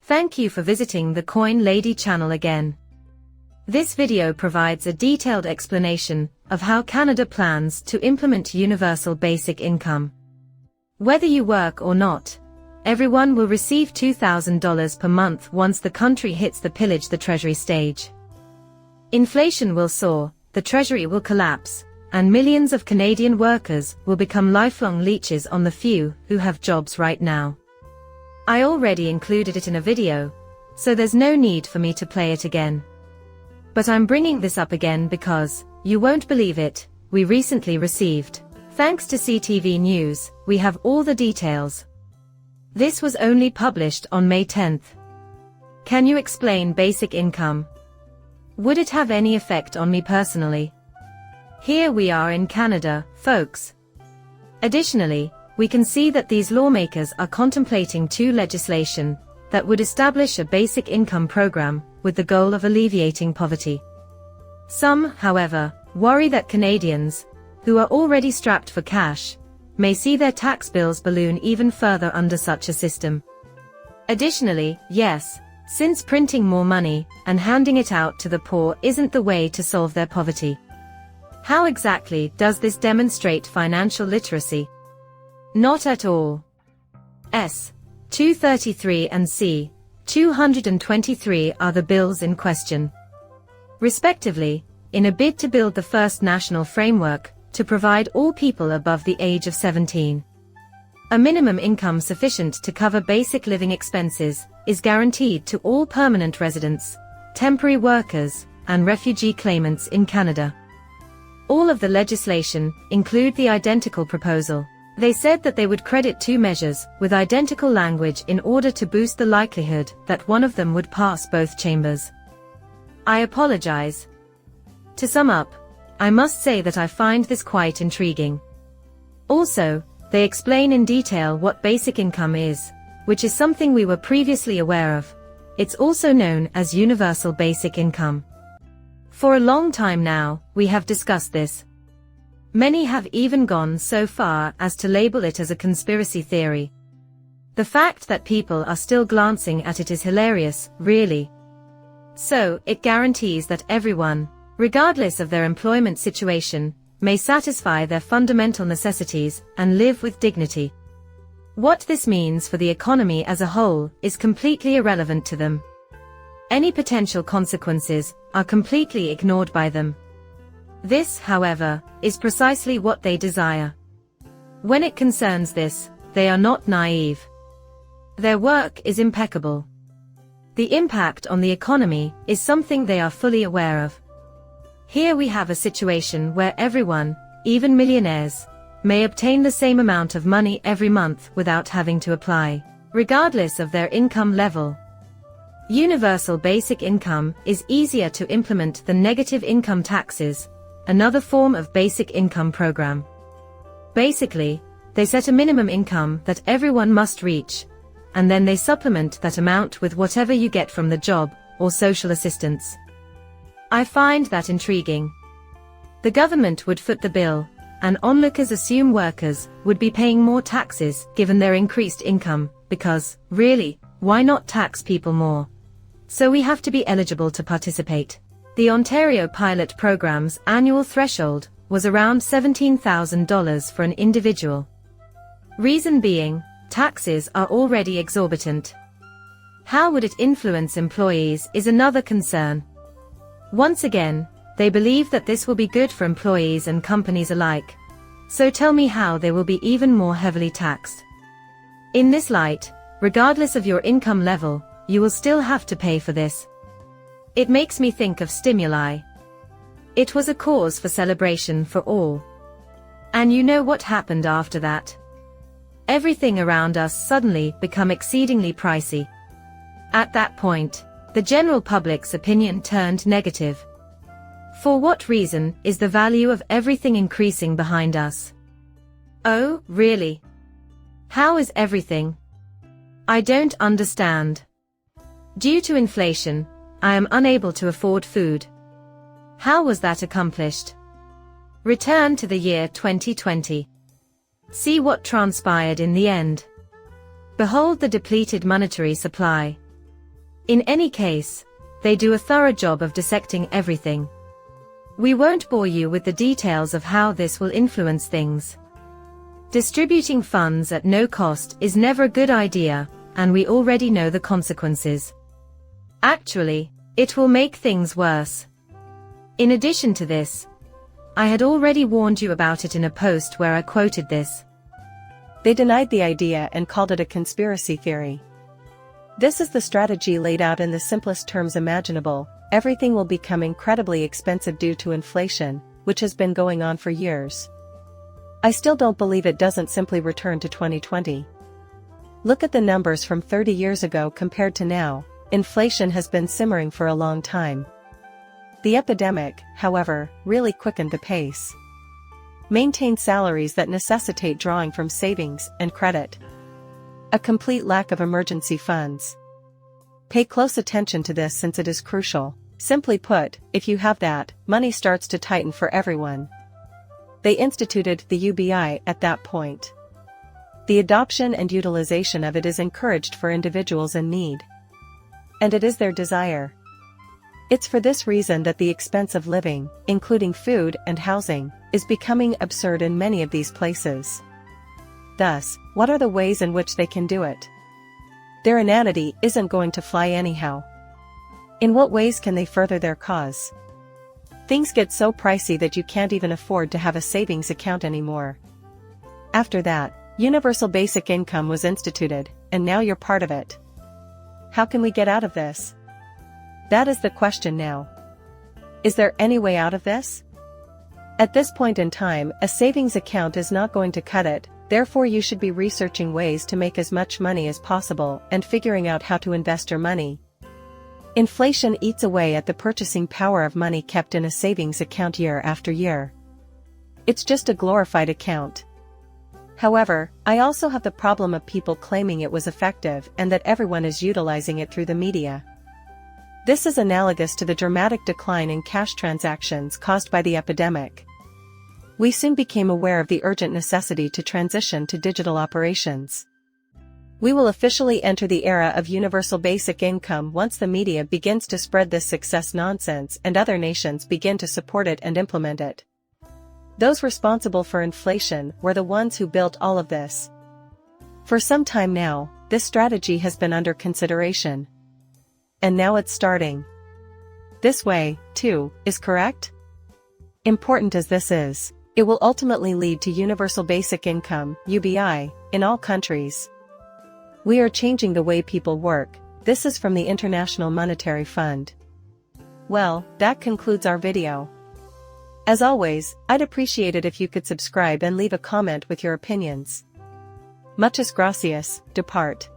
Thank you for visiting the Coin Lady channel again. This video provides a detailed explanation of how Canada plans to implement universal basic income. Whether you work or not, everyone will receive $2,000 per month once the country hits the pillage the treasury stage. Inflation will soar, the treasury will collapse, and millions of Canadian workers will become lifelong leeches on the few who have jobs right now. I already included it in a video, so there's no need for me to play it again. But I'm bringing this up again because, you won't believe it, we recently received. Thanks to CTV News, we have all the details. This was only published on May 10th. Can you explain basic income? Would it have any effect on me personally? Here we are in Canada, folks. Additionally, we can see that these lawmakers are contemplating two legislation that would establish a basic income program with the goal of alleviating poverty. Some, however, worry that Canadians, who are already strapped for cash, may see their tax bills balloon even further under such a system. Additionally, yes, since printing more money and handing it out to the poor isn't the way to solve their poverty. How exactly does this demonstrate financial literacy? Not at all. S. 233 and C. 223 are the bills in question. Respectively, in a bid to build the first national framework to provide all people above the age of 17 a minimum income sufficient to cover basic living expenses is guaranteed to all permanent residents, temporary workers, and refugee claimants in Canada. All of the legislation include the identical proposal. They said that they would credit two measures with identical language in order to boost the likelihood that one of them would pass both chambers. I apologize. To sum up, I must say that I find this quite intriguing. Also, they explain in detail what basic income is, which is something we were previously aware of. It's also known as universal basic income. For a long time now, we have discussed this. Many have even gone so far as to label it as a conspiracy theory. The fact that people are still glancing at it is hilarious, really. So, it guarantees that everyone, regardless of their employment situation, may satisfy their fundamental necessities and live with dignity. What this means for the economy as a whole is completely irrelevant to them. Any potential consequences are completely ignored by them. This, however, is precisely what they desire. When it concerns this, they are not naive. Their work is impeccable. The impact on the economy is something they are fully aware of. Here we have a situation where everyone, even millionaires, may obtain the same amount of money every month without having to apply, regardless of their income level. Universal basic income is easier to implement than negative income taxes, another form of basic income program. Basically, they set a minimum income that everyone must reach, and then they supplement that amount with whatever you get from the job or social assistance. I find that intriguing. The government would foot the bill, and onlookers assume workers would be paying more taxes given their increased income, because, really, why not tax people more? So we have to be eligible to participate. The Ontario pilot program's annual threshold was around $17,000 for an individual. Reason being, taxes are already exorbitant. How would it influence employees is another concern. Once again, they believe that this will be good for employees and companies alike. So tell me how they will be even more heavily taxed. In this light, regardless of your income level, you will still have to pay for this. It makes me think of stimuli. It was a cause for celebration for all. And you know what happened after that? Everything around us suddenly became exceedingly pricey. At that point, the general public's opinion turned negative. For what reason is the value of everything increasing behind us? Oh, really? How is everything? I don't understand. Due to inflation, I am unable to afford food. How was that accomplished? Return to the year 2020. See what transpired in the end. Behold the depleted monetary supply. In any case, they do a thorough job of dissecting everything. We won't bore you with the details of how this will influence things. Distributing funds at no cost is never a good idea, and we already know the consequences. Actually, it will make things worse. In addition to this, I had already warned you about it in a post where I quoted this. They denied the idea and called it a conspiracy theory. This is the strategy laid out in the simplest terms imaginable. Everything will become incredibly expensive due to inflation, which has been going on for years. I still don't believe it doesn't simply return to 2020. Look at the numbers from 30 years ago compared to now. Inflation has been simmering for a long time. The epidemic, however, really quickened the pace. Maintain salaries that necessitate drawing from savings and credit. A complete lack of emergency funds. Pay close attention to this since it is crucial. Simply put, if you have that, money starts to tighten for everyone. They instituted the UBI at that point. The adoption and utilization of it is encouraged for individuals in need. And it is their desire. It's for this reason that the expense of living, including food and housing, is becoming absurd in many of these places. Thus, what are the ways in which they can do it? Their inanity isn't going to fly anyhow. In what ways can they further their cause? Things get so pricey that you can't even afford to have a savings account anymore. After that, universal basic income was instituted, and now you're part of it. How can we get out of this? That is the question now. Is there any way out of this? At this point in time, a savings account is not going to cut it, therefore you should be researching ways to make as much money as possible and figuring out how to invest your money. Inflation eats away at the purchasing power of money kept in a savings account year after year. It's just a glorified account. However, I also have the problem of people claiming it was effective and that everyone is utilizing it through the media. This is analogous to the dramatic decline in cash transactions caused by the epidemic. We soon became aware of the urgent necessity to transition to digital operations. We will officially enter the era of universal basic income once the media begins to spread this success nonsense and other nations begin to support it and implement it. Those responsible for inflation were the ones who built all of this. For some time now, this strategy has been under consideration. And now it's starting. This way, too, is correct? Important as this is, it will ultimately lead to universal basic income, UBI, in all countries. We are changing the way people work. This is from the International Monetary Fund. Well, that concludes our video. As always, I'd appreciate it if you could subscribe and leave a comment with your opinions. Muchas gracias, depart.